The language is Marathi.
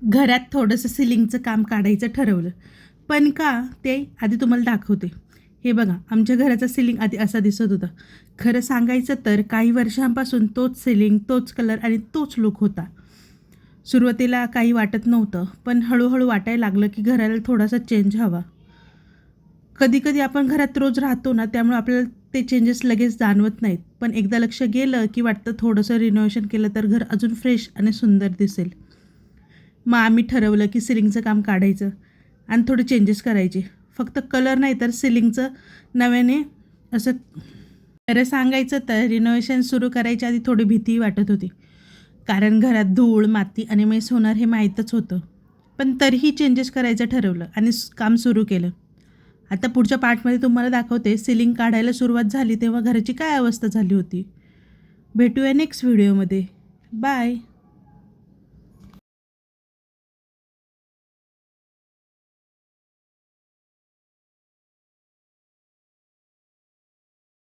घरात थोडंसं सिलिंगचं काम काढायचं ठरवलं. पण का ते आधी तुम्हाला दाखवते. हे बघा, आमच्या घराचा सिलिंग आधी असा दिसत होता. खरं सांगायचं तर काही वर्षांपासून तोच सिलिंग, तोच कलर आणि तोच लूक होता. सुरुवातीला काही वाटत नव्हतं, पण हळूहळू वाटायला लागलं की घराला थोडासा चेंज हवा. कधी-कधी आपण घरात रोज राहतो ना, त्यामुळे आपल्याला ते चेंजेस लगेच जाणवत नाहीत. पण एकदा लक्ष गेलं की वाटतं थोडंसं रिनोव्हेशन केलं तर घर अजून फ्रेश आणि सुंदर दिसेल. मग आम्ही ठरवलं की सिलिंगचं काम काढायचं आणि थोडे चेंजेस करायचे. फक्त कलर नाही तर सिलिंगचं नव्याने असं. खरं सांगायचं तर रिनोव्हेशन सुरू करायच्या आधी थोडी भीती वाटत होती. कारण घरात धूळ, माती आणि मेस होणार हे माहीतच होतं. पण तरीही चेंजेस करायचं ठरवलं आणि काम सुरू केलं. आता पुढच्या पार्टमध्ये तुम्हाला दाखवते सिलिंग काढायला सुरुवात झाली तेव्हा घराची काय अवस्था झाली होती. भेटूया नेक्स्ट व्हिडिओमध्ये. बाय.